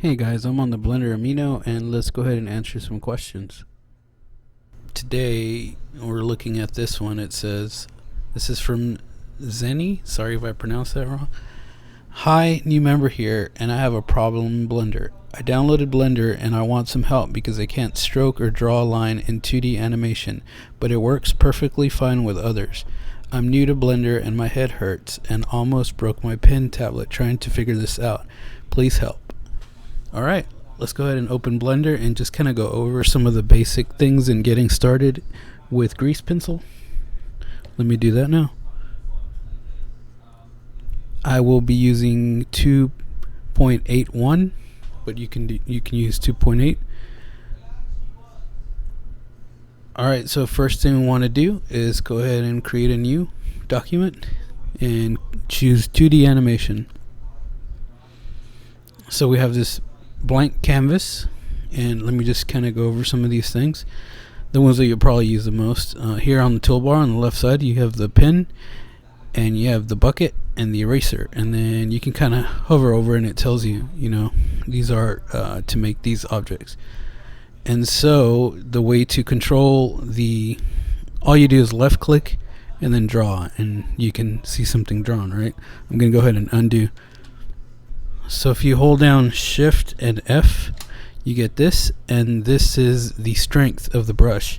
Hey guys, I'm on the Blender Amino and let's go ahead and answer some questions. Today we're looking at this one. It says, this is from Zenny, sorry if I pronounced that wrong. Hi, new member here and I have a problem in Blender. I downloaded Blender and I want some help because I can't stroke or draw a line in 2D animation, but it works perfectly fine with others. I'm new to Blender and my head hurts and almost broke my pen tablet trying to figure this out. Please help. Alright, let's go ahead and open Blender and just kind of go over some of the basic things in getting started with grease pencil. Let me do that now. I will be using 2.81, but you can use 2.8. Alright, so first thing we want to do is go ahead and create a new document and choose 2D animation. So we have this blank canvas, and let me just kind of go over some of these things, the ones that you'll probably use the most. Here on the toolbar on the left side you have the pen and you have the bucket and the eraser, and then you can kind of hover over and it tells you, these are to make these objects. And so the way to control all you do is left click and then draw, and you can see something drawn, right? I'm gonna go ahead and undo. So if you hold down Shift and F, you get this, and this is the strength of the brush.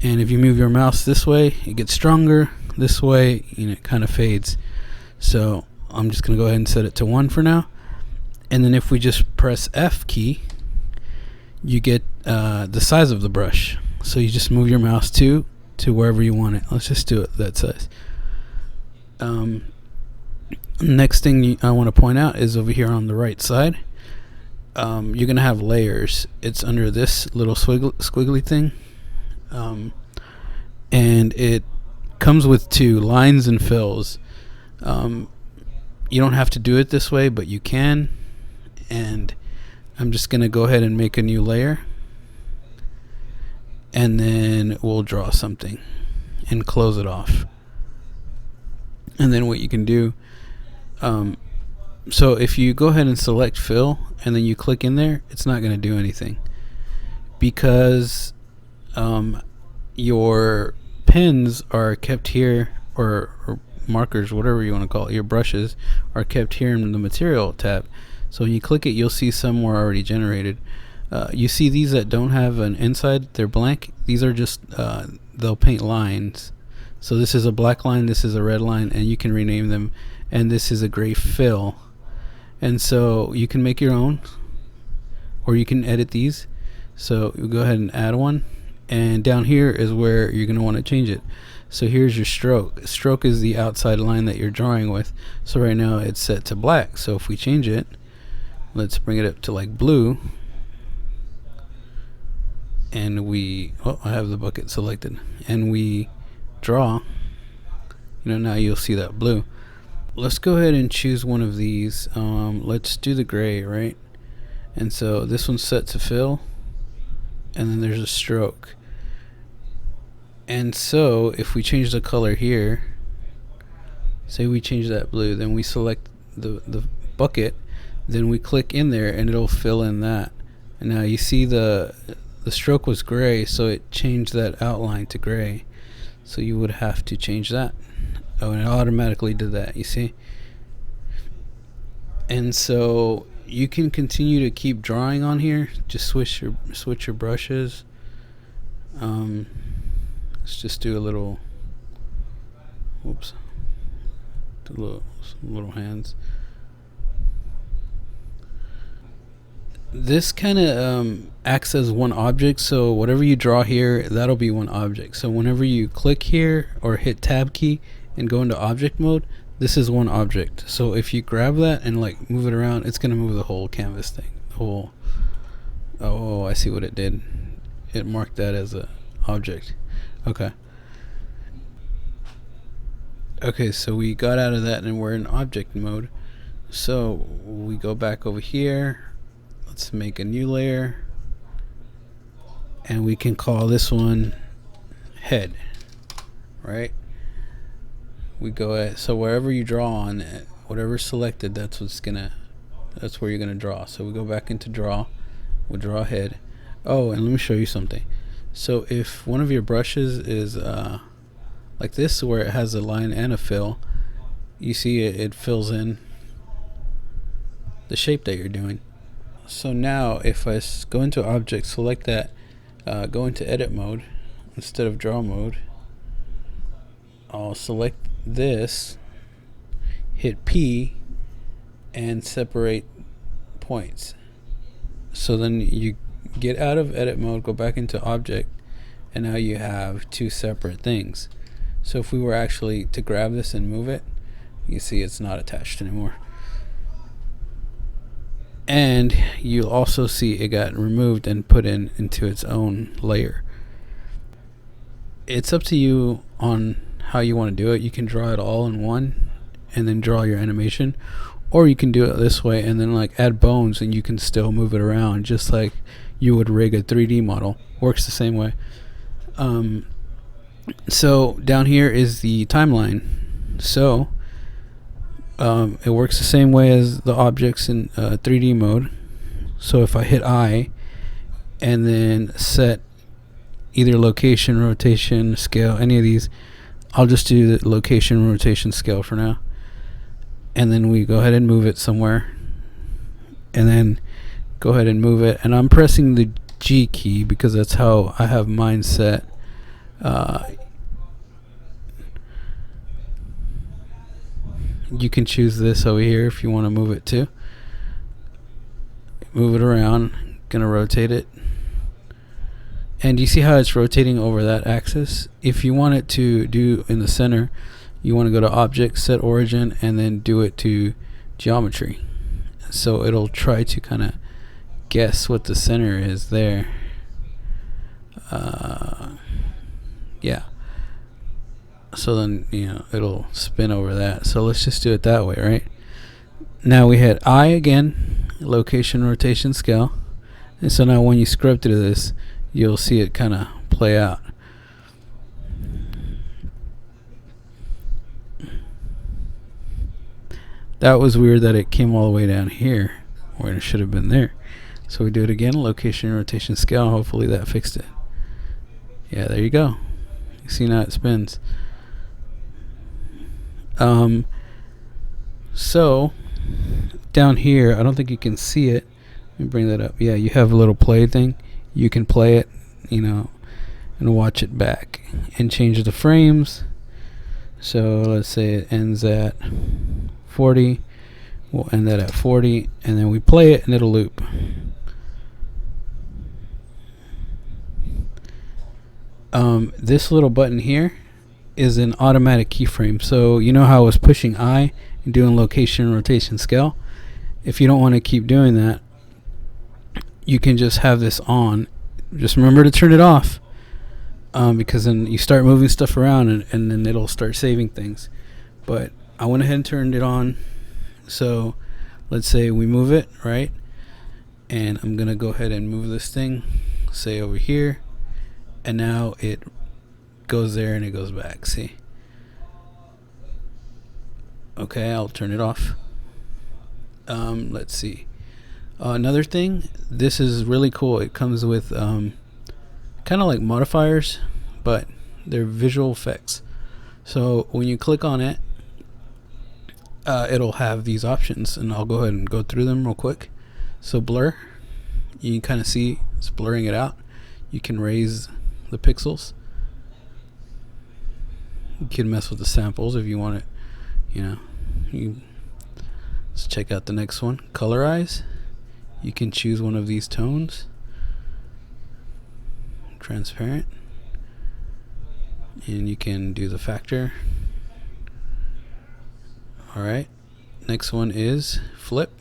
And if you move your mouse this way, it gets stronger. This way, it kind of fades. So I'm just going to go ahead and set it to 1 for now. And then if we just press F key, you get the size of the brush. So you just move your mouse to wherever you want it. Let's just do it that size. Next thing I want to point out is over here on the right side, you're going to have layers. It's under this little squiggly thing, and it comes with 2 lines and fills. You don't have to do it this way, but you can, and I'm just going to go ahead and make a new layer, and then we'll draw something and close it off. And then what you can do, so if you go ahead and select fill and then you click in there, it's not going to do anything because your pens are kept here, or markers, whatever you want to call it, your brushes are kept here in the material tab. So when you click it, you'll see some were already generated. You see these that don't have an inside, they're blank. These are just they'll paint lines. So this is a black line, this is a red line, and you can rename them. And this is a gray fill. And so you can make your own, or you can edit these. So you go ahead and add one, and down here is where you're going to want to change it. So here's your stroke. Stroke is the outside line that you're drawing with. So right now it's set to black. So if we change it, let's bring it up to like blue, and I have the bucket selected, and we draw, now you'll see that blue. Let's go ahead and choose one of these. Let's do the gray, right? And so this one's set to fill, and then there's a stroke. And so if we change the color here, say we change that blue, then we select the bucket, then we click in there and it'll fill in that. And now you see the stroke was gray, so it changed that outline to gray. So you would have to change that. Oh, and it automatically did that, you see? And so you can continue to keep drawing on here. Just switch your brushes. Let's just do a little, whoops, some little hands. This kind of acts as one object, so whatever you draw here, that'll be one object. So whenever you click here or hit tab key and go into object mode, this is one object. So if you grab that and like move it around, it's gonna move the whole canvas thing. Oh, I see what it did. It marked that as a object. Okay, so we got out of that and we're in object mode. So we go back over here. Let's make a new layer, and we can call this one head, right? We go at, so wherever you draw on it, whatever's selected, that's what's gonna that's where you're going to draw. So we go back into draw, we'll draw a head. Oh, and let me show you something. So if one of your brushes is like this, where it has a line and a fill, you see it fills in the shape that you're doing. So now if I go into object, select that, go into edit mode instead of draw mode, I'll select this, hit P, and separate points. So then you get out of edit mode, go back into object, and now you have two separate things. So if we were actually to grab this and move it, you see it's not attached anymore. And you'll also see it got removed and put into its own layer. It's up to you on how you want to do it. You can draw it all in one and then draw your animation, or you can do it this way and then like add bones and you can still move it around just like you would rig a 3D model. Works the same way. So down here is the timeline. So it works the same way as the objects in 3D mode. So if I hit I and then set either location, rotation, scale, any of these, I'll just do the location, rotation, scale for now. And then we go ahead and move it somewhere. And then go ahead and move it. And I'm pressing the G key because that's how I have mine set. You can choose this over here if you want to move it too. Move it around. Gonna rotate it. And you see how it's rotating over that axis? If you want it to do in the center, you want to go to object, set origin, and then do it to geometry. So it'll try to kind of guess what the center is there. Yeah. So then, it'll spin over that. So let's just do it that way, right? Now we hit I again, location, rotation, scale. And so now when you scrub through this, you'll see it kind of play out. That was weird that it came all the way down here where it should have been there. So we do it again, location, rotation, scale. Hopefully that fixed it. Yeah, there you go. You see now it spins. So down here, I don't think you can see it. Let me bring that up. Yeah, you have a little play thing. You can play it, and watch it back and change the frames. So let's say it ends at 40. We'll end that at 40, and then we play it and it'll loop. This little button here is an automatic keyframe. So you know how I was pushing I and doing location, rotation, scale? If you don't want to keep doing that, you can just have this on. Just remember to turn it off, because then you start moving stuff around and then it'll start saving things. But I went ahead and turned it on. So let's say we move it, right? And I'm gonna go ahead and move this thing, say over here, and now it goes there and it goes back. See? Okay, I'll turn it off. Let's see. Another thing, this is really cool. It comes with kind of like modifiers, but they're visual effects. So when you click on it, it'll have these options, and I'll go ahead and go through them real quick. So blur, you can kind of see it's blurring it out. You can raise the pixels. You can mess with the samples if you want it. Let's check out the next one. Colorize. You can choose one of these tones. Transparent. And you can do the factor. Alright. Next one is flip.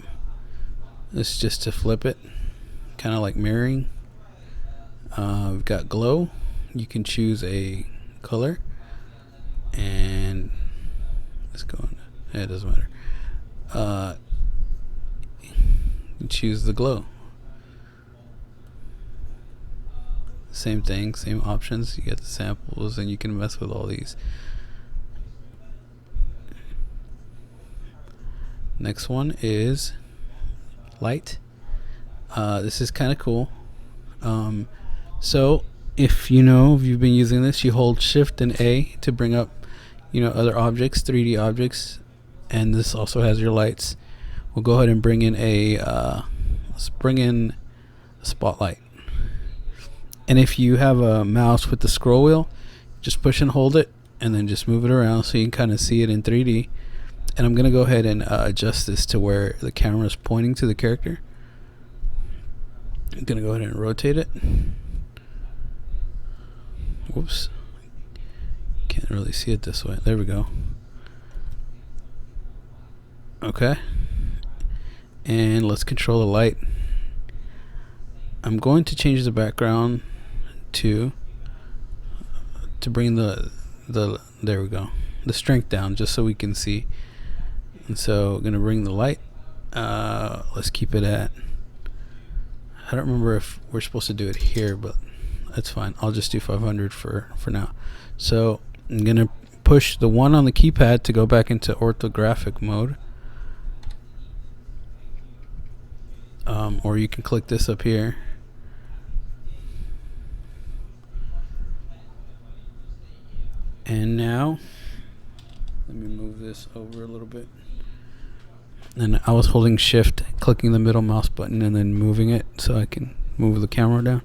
This is just to flip it. Kind of like mirroring. We've got glow. You can choose a color. And let's go on. Yeah, it doesn't matter. You choose the glow. Same thing, same options. You get the samples and you can mess with all these. Next one is light. This is kind of cool. So if you've been using this, you hold Shift and A to bring up other objects, 3D objects, and this also has your lights. We'll go ahead and bring in let's bring in a spotlight. And if you have a mouse with the scroll wheel, just push and hold it and then just move it around so you can kind of see it in 3D. And I'm gonna go ahead and adjust this to where the camera is pointing to the character. I'm gonna go ahead and rotate it. Whoops, can't really see it this way. There we go. Okay, and let's control the light. I'm going to change the background to bring the there we go, the strength down, just so we can see. And so I'm gonna bring the light, let's keep it at, I don't remember if we're supposed to do it here, but that's fine. I'll just do 500 for now. So I'm gonna push the 1 on the keypad to go back into orthographic mode, or you can click this up here. And now let me move this over a little bit. And I was holding Shift, clicking the middle mouse button, and then moving it so I can move the camera down.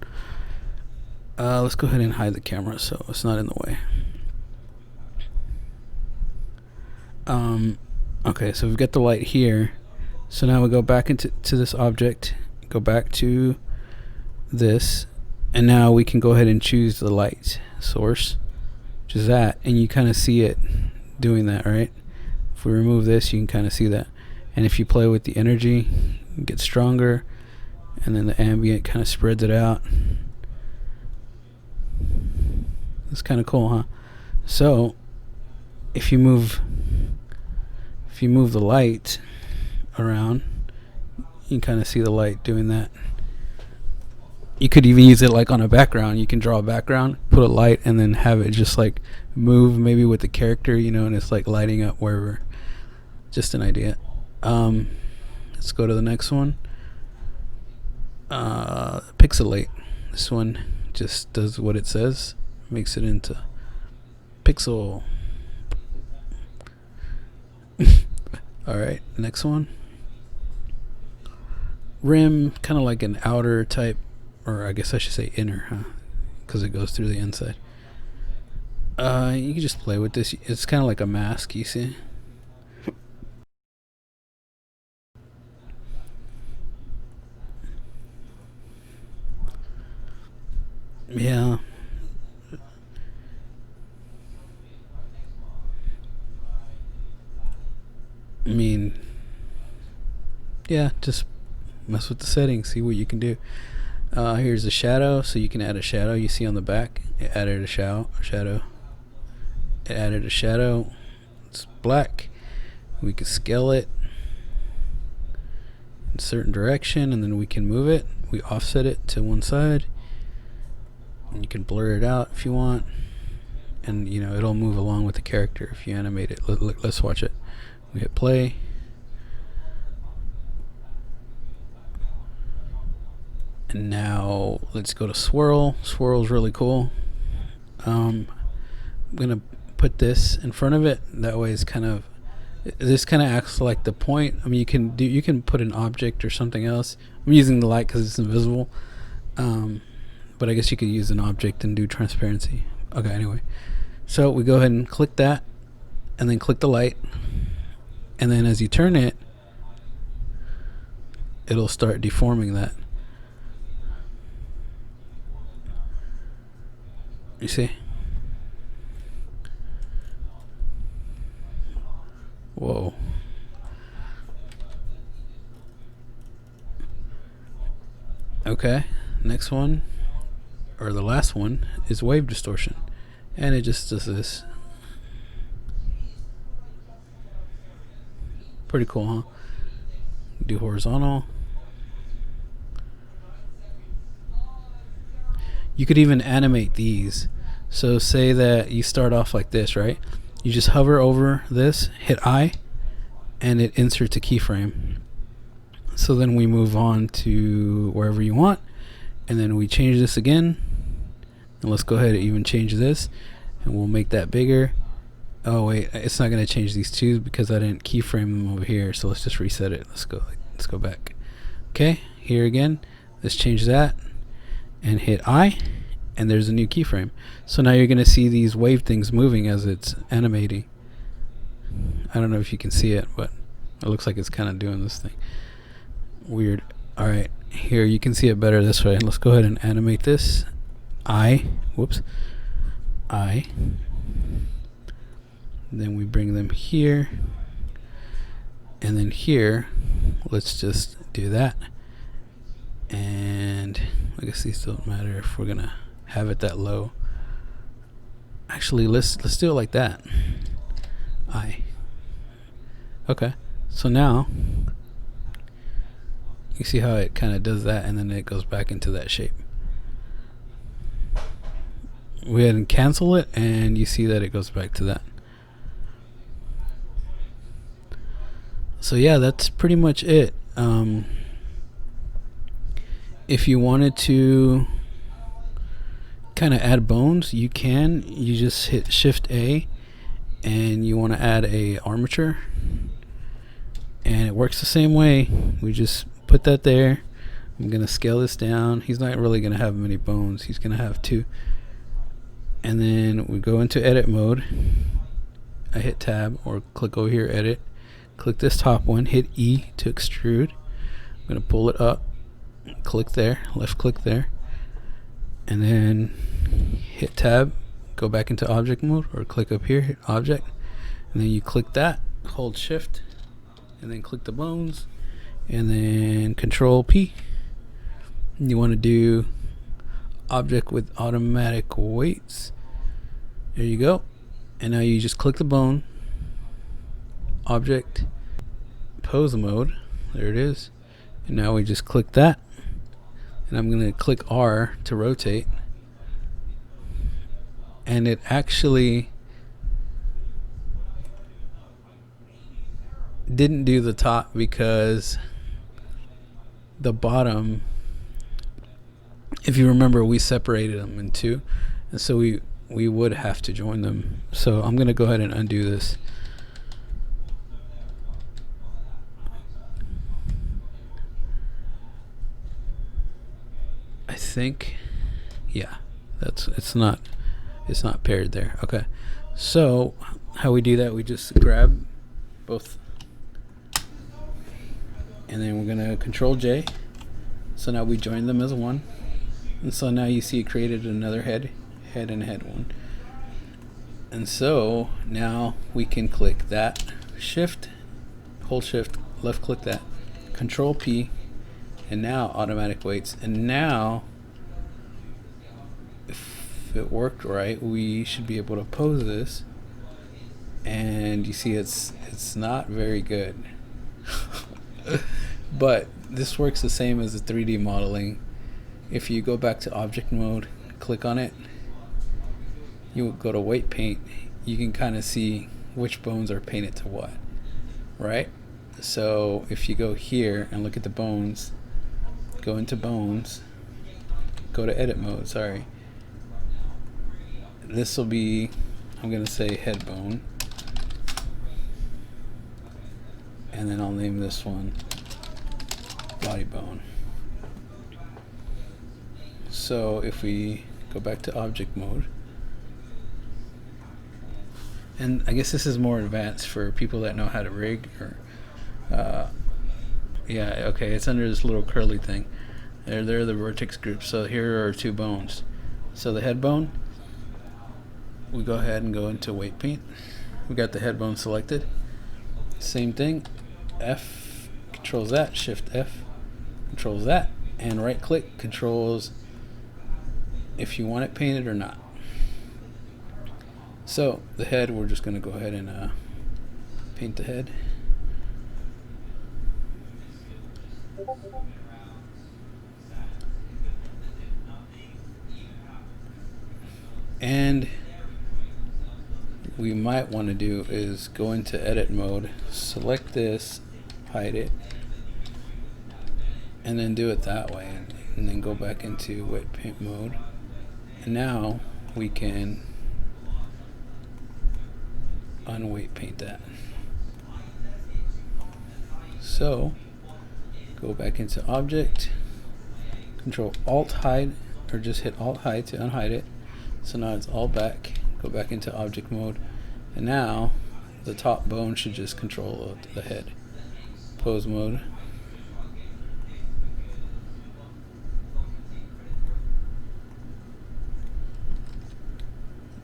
Let's go ahead and hide the camera so it's not in the way. Okay, so we've got the light here. So now we go back into this object, go back to this, and now we can go ahead and choose the light source, which is that, and you kind of see it doing that, right? If we remove this, you can kind of see that. And if you play with the energy, it gets stronger, and then the ambient kind of spreads it out. It's kind of cool, huh? So if you move the light around, you can kind of see the light doing that. You could even use it like on a background. You can draw a background, put a light, and then have it just like move maybe with the character, and it's like lighting up wherever. Just an idea. Let's go to the next one. Pixelate. This one just does what it says, makes it into pixel. Alright, next one. Rim, kind of like an outer type, or I guess I should say inner, huh? Because it goes through the inside. You can just play with this. It's kind of like a mask, you see? Yeah. I mean, yeah, just mess with the settings, see what you can do. Here's a shadow, so you can add a shadow. You see on the back, it added a shadow. It added a shadow. It's black. We can scale it in a certain direction, and then we can move it. We offset it to one side, and you can blur it out if you want, and it'll move along with the character if you animate it. Let's watch it. We hit play. And now let's go to swirl. Swirl is really cool. I'm gonna put this in front of it. That way, this kind of acts like the point. I mean, you can put an object or something else. I'm using the light because it's invisible. But I guess you could use an object and do transparency. Okay, anyway. So we go ahead and click that, and then click the light, and then as you turn it, it'll start deforming that. You see? Whoa. Okay, next one, or the last one, is wave distortion, and it just does this. Pretty cool, huh? Do horizontal. You could even animate these. So say that you start off like this, right? You just hover over this, hit I, and it inserts a keyframe. So then we move on to wherever you want, and then we change this again. And let's go ahead and even change this, and we'll make that bigger. Oh wait, it's not going to change these two because I didn't keyframe them over here. So let's just reset it. Let's go back. Okay, here again. Let's change that and hit I, and there's a new keyframe. So now you're going to see these wave things moving as it's animating. I don't know if you can see it, but it looks like it's kind of doing this thing. Weird. All right, here you can see it better this way. Let's go ahead and animate this. Whoops. Then we bring them here, and then here, let's just do that. And I guess these don't matter if we're gonna have it that low. Actually, let's do it like that. Okay, so now you see how it kind of does that, and then it goes back into that shape. We ahead and cancel it, and you see that it goes back to that. So yeah, that's pretty much it. If you wanted to kind of add bones, you can. You just hit Shift A, and you want to add a armature, and it works the same way. We just put that there. I'm gonna scale this down. He's not really gonna have many bones. He's gonna have 2. And then we go into edit mode. I hit tab or click over here, edit. Click this top one, hit E to extrude. I'm gonna pull it up, click there, left click there, and then hit tab, go back into object mode, or click up here, hit object, and then you click that, hold shift, and then click the bones, and then control P. You want to do object with automatic weights. There you go. And now you just click the bone, object, pose mode, there it is. And now we just click that, and I'm going to click R to rotate, and it actually didn't do the top because the bottom, if you remember, we separated them in 2, and so we would have to join them. So I'm going to go ahead and undo this. I think, yeah, it's not paired there. Okay, so how we do that, we just grab both, and then we're gonna control J. So now we join them as one, and so now you see it created another head and head one. And so now we can click that, shift, hold shift, left click that, control P, and now automatic weights. And now if it worked right, we should be able to pose this, and you see it's not very good. But this works the same as the 3D modeling. If you go back to object mode, click on it, you go to weight paint, you can kind of see which bones are painted to what, right? So if you go here and look at the bones, go into bones, go to edit mode, sorry. This will be, I'm gonna say head bone, and then I'll name this one body bone. So if we go back to object mode, and I guess this is more advanced for people that know how to rig, or yeah, okay, it's under this little curly thing. They're the vertex group. So here are 2 bones. So the head bone, we go ahead and go into weight paint. We got the head bone selected. Same thing, F controls that, shift F controls that, and right click controls if you want it painted or not. So the head, we're just going to go ahead and paint the head. And we might want to do is go into edit mode, select this, hide it, and then do it that way, and then go back into wet paint mode. And now we can unweight paint that. So go back into object, control alt hide, or just hit alt hide to unhide it. So now it's all back. Go back into object mode, and now the top bone should just control the head. Pose mode.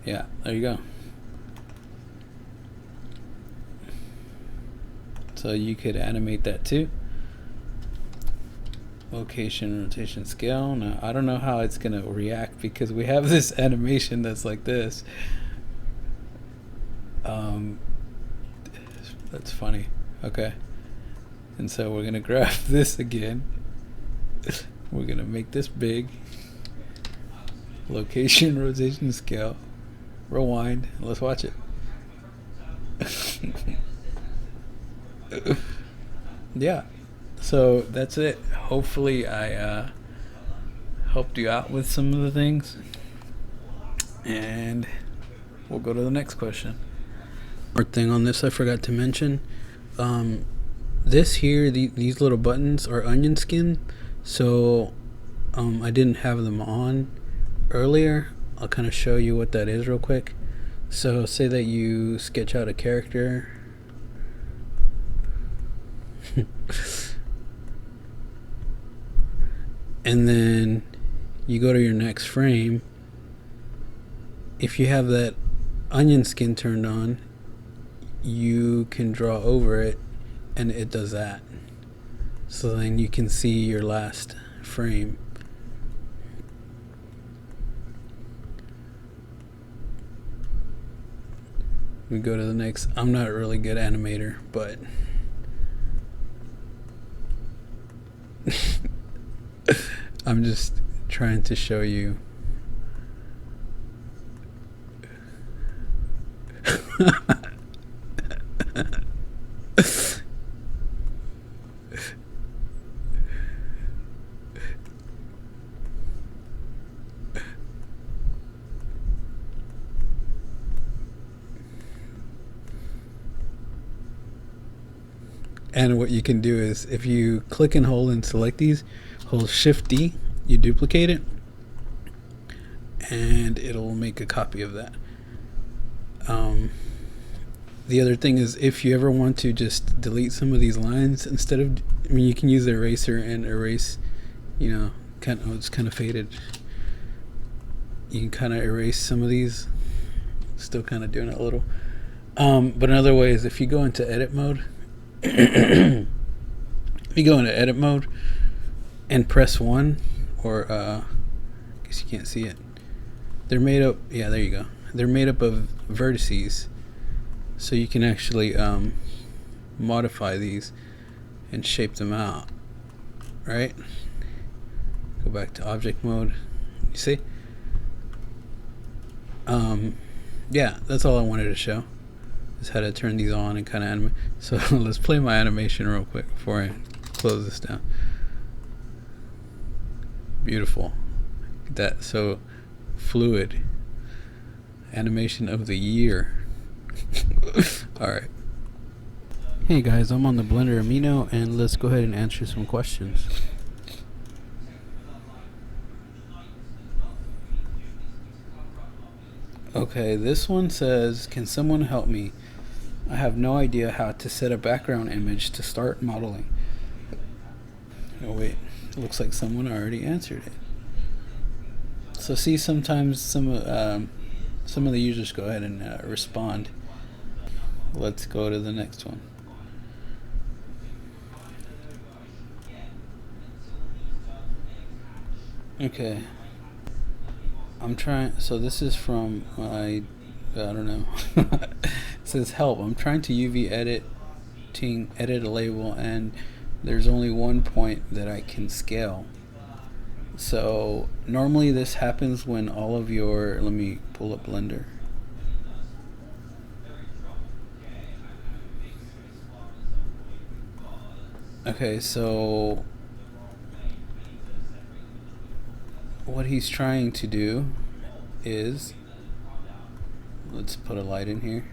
Yeah, there you go. So you could animate that too. Location, rotation, scale. Now I don't know how it's gonna react because we have this animation that's like this. That's funny. Okay. And so we're gonna grab this again. We're gonna make this big. Location, rotation, scale. Rewind. Let's watch it. Yeah. So that's it. Hopefully I helped you out with some of the things. And we'll go to the next question. One thing on this I forgot to mention. This here, these little buttons are onion skin. So I didn't have them on earlier. I'll kind of show you what that is real quick. So say that you sketch out a character. And then you go to your next frame. If you have that onion skin turned on, you can draw over it and it does that. So then you can see your last frame. We go to the next. I'm not a really good animator, but I'm just trying to show you. And what you can do is if you click and hold and select these, hold Shift D, you duplicate it, and it'll make a copy of that. The other thing is if you ever want to just delete some of these lines, instead of, I mean, you can use the eraser and erase, you know, it's kind of faded. You can kind of erase some of these, still kind of doing it a little. But another way is if you go into edit mode, if you go into edit mode and press 1, or I guess you can't see it. They're made up, yeah, there you go. They're made up of vertices, so you can actually modify these and shape them out, right? Go back to object mode. You see? Yeah, that's all I wanted to show. Is how to turn these on and kind of animate. So let's play my animation real quick before I close this down. Beautiful. That so fluid. Animation of the year. Alright. Hey guys, I'm on the Blender Amino, and let's go ahead and answer some questions. Okay, this one says, can someone help me? I have no idea how to set a background image to start modeling. Oh wait, it looks like someone already answered it. So see, sometimes some of the users go ahead and respond. Let's go to the next one. Okay. I'm trying, so this is from I don't know. It says help. I'm trying to UV edit a label, and there's only one point that I can scale. So normally this happens when all of your, let me pull up Blender. Okay, so what he's trying to do is, let's put a light in here.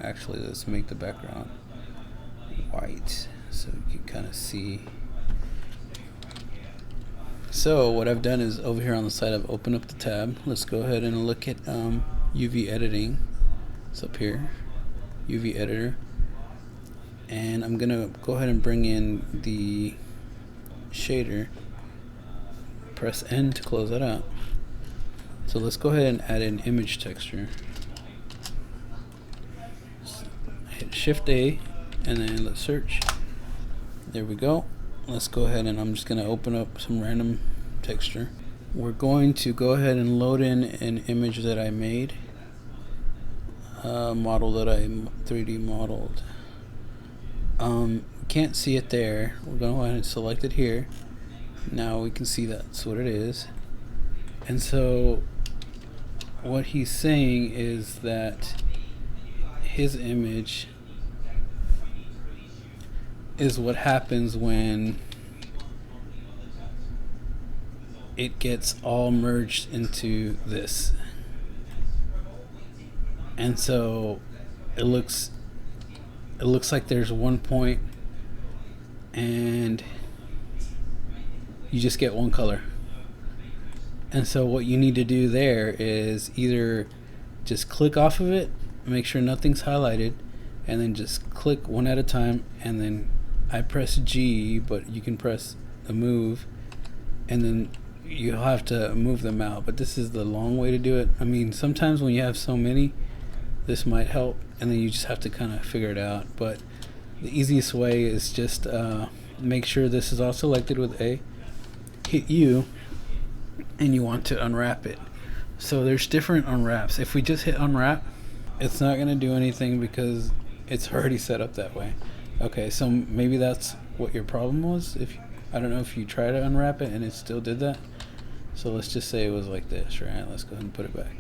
Actually, let's make the background white so you can kind of see. So what I've done is over here on the side I've opened up the tab. Let's go ahead and look at UV editing. It's up here, UV editor, and I'm gonna go ahead and bring in the shader. Press N to close that out. So let's go ahead and add an image texture. Hit Shift A and then let's search. There we go. Let's go ahead and I'm just going to open up some random texture. We're going to go ahead and load in an image that I made, model that I 3D modeled. Can't see it there. We're going to go ahead and select it here. Now we can see that's what it is. And so what he's saying is that his image is what happens when it gets all merged into this. And so it looks like there's one point and you just get one color. And so what you need to do there is either just click off of it, make sure nothing's highlighted, and then just click one at a time, and then I press G, but you can press the move, and then you'll have to move them out. But this is the long way to do it. I mean, sometimes when you have so many, this might help, and then you just have to kind of figure it out. But the easiest way is just make sure this is all selected with A, hit U, and you want to unwrap it. So there's different unwraps. If we just hit unwrap, it's not going to do anything because it's already set up that way. Okay, so maybe that's what your problem was. I don't know if you try to unwrap it and it still did that. So let's just say it was like this, right? Let's go ahead and put it back.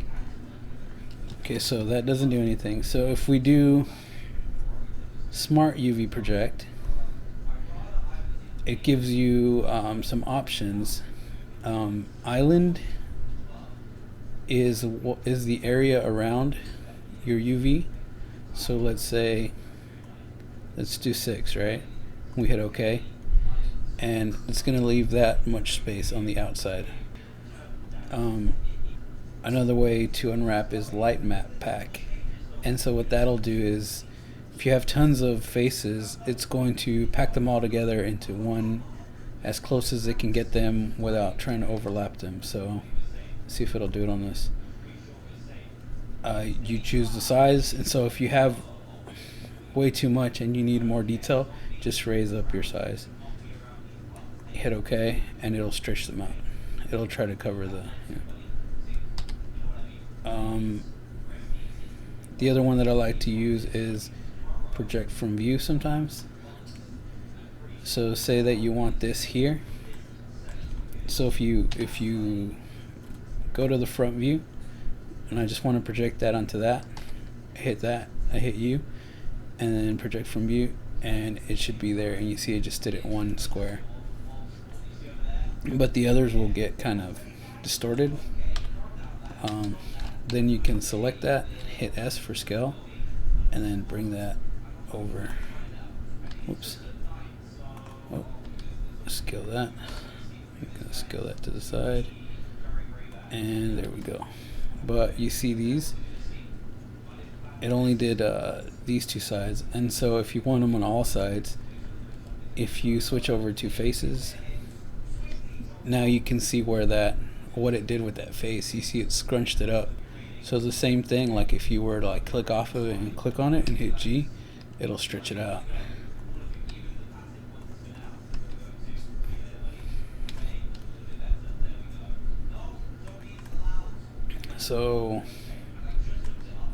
Okay, so that doesn't do anything. So if we do Smart UV Project, it gives you some options. Island is the area around your UV. So let's do 6, right? We hit OK, and it's going to leave that much space on the outside. Another way to unwrap is Light Map Pack, and so what that'll do is, if you have tons of faces, it's going to pack them all together into one, as close as it can get them without trying to overlap them. So let's see if it'll do it on this. You choose the size, and so if you have way too much and you need more detail, just raise up your size. Hit OK, and it'll stretch them out. It'll try to cover the. The other one that I like to use is Project from View sometimes. So say that you want this here. So if you go to the front view, and I just want to project that onto that, I hit U, and then project from view, and it should be there, and you see it just did it one square. But the others will get kind of distorted. Then you can select that, hit S for scale, and then bring that over. Whoops. Oh, scale that. You can scale that to the side, and there we go. But you see these, it only did these two sides, and so if you want them on all sides, if you switch over to faces, now you can see what it did with that face. You see it scrunched it up. So the same thing, like if you were to like click off of it and click on it and hit G, it'll stretch it out. So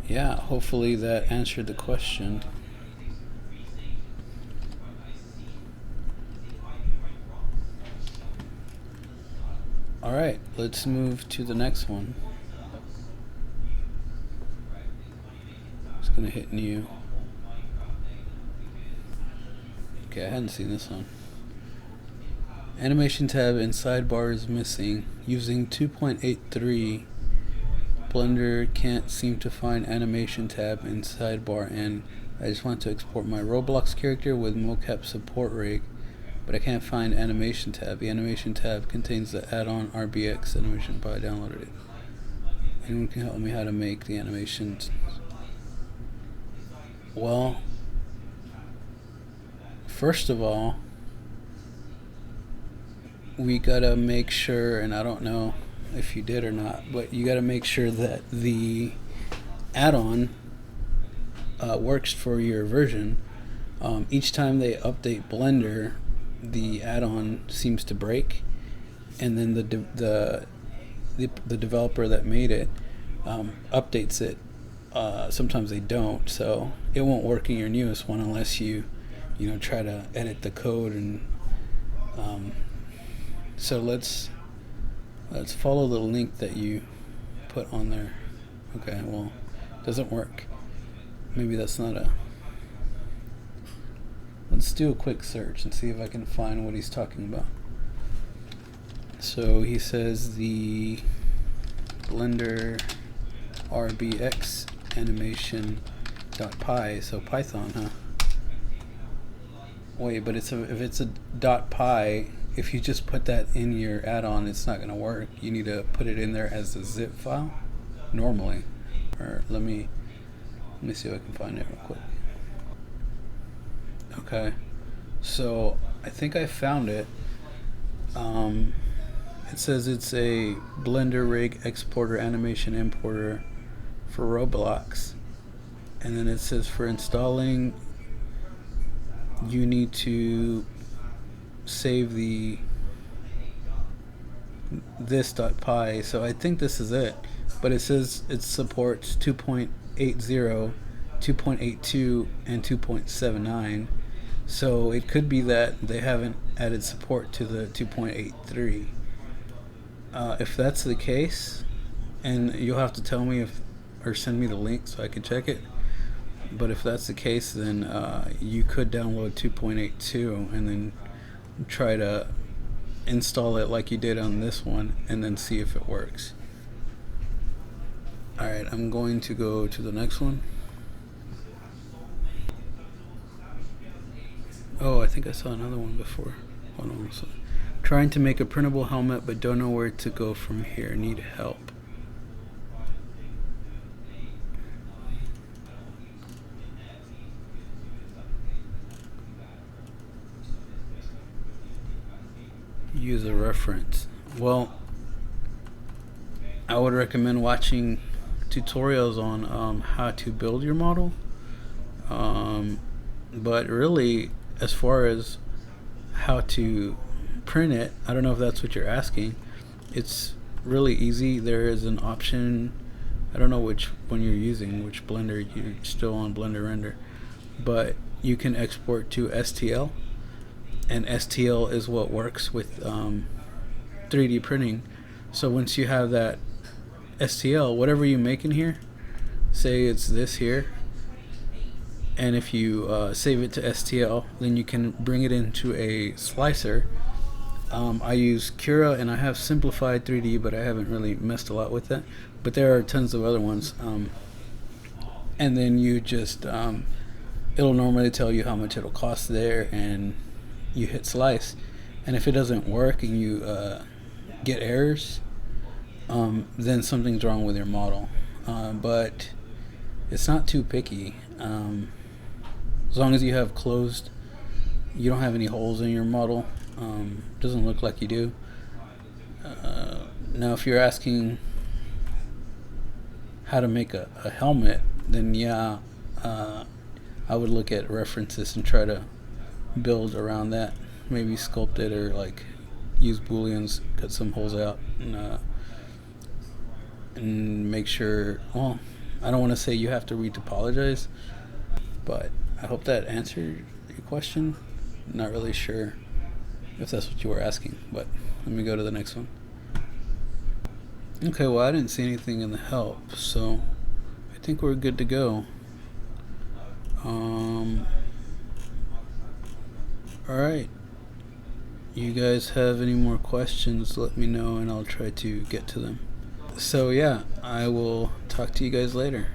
yeah, hopefully that answered the question. Alright, let's move to the next one. Just gonna hit new. Okay, I hadn't seen this one. Animation tab and sidebar is missing. Using 2.83, Blender can't seem to find animation tab and sidebar, and I just want to export my Roblox character with mocap support rig, but I can't find animation tab. The animation tab contains the add-on RBX animation, but I downloaded it. Anyone can help me how to make the animations? Well, first of all, we gotta make sure, and I don't know if you did or not, but you gotta make sure that the add-on works for your version. Each time they update Blender, the add-on seems to break, and then the developer that made it updates it. Sometimes they don't, so it won't work in your newest one unless you try to edit the code. And so let's follow the link that you put on there. Okay, well, it doesn't work. Maybe that's not a... Let's do a quick search and see if I can find what he's talking about. So he says the Blender RBX animation.py, so Python, huh? Wait, but if it's a .py, if you just put that in your add-on, it's not going to work. You need to put it in there as a zip file normally. Or let me see if I can find it real quick. Okay, so I think I found it. It says it's a Blender rig exporter animation importer for Roblox, and then it says for installing you need to save this.py. So I think this is it, but it says it supports 2.80, 2.82, and 2.79. So it could be that they haven't added support to the 2.83. If that's the case, and you'll have to tell me or send me the link so I can check it. But if that's the case, then you could download 2.82 and then try to install it like you did on this one, and then see if it works. Alright, I'm going to go to the next one. Oh, I think I saw another one before. Hold on a second. Trying to make a printable helmet but don't know where to go from here. Need help. Use a reference. Well, I would recommend watching tutorials on how to build your model. But really, as far as how to print it, I don't know if that's what you're asking. It's really easy. There is an option. I don't know which one you're using, which Blender. You're still on Blender Render, but you can export to STL, and STL is what works with 3D printing. So once you have that STL, whatever you make in here, say it's this here, and if you save it to STL, then you can bring it into a slicer. I use Cura, and I have simplified 3D, but I haven't really messed a lot with that. But there are tons of other ones. And then you just, it'll normally tell you how much it'll cost there, and you hit slice. And if it doesn't work and you get errors, then something's wrong with your model. But it's not too picky. As long as you have closed, you don't have any holes in your model. Doesn't look like you do. Now if you're asking how to make a helmet, then yeah, I would look at references and try to build around that. Maybe sculpt it, or like use booleans, cut some holes out, and make sure, well, I don't want to say you have to retopologize, but I hope that answered your question. Not really sure if that's what you were asking, but let me go to the next one. Okay, well, I didn't see anything in the help, so I think we're good to go. Alright, you guys have any more questions, let me know and I'll try to get to them. So yeah, I will talk to you guys later.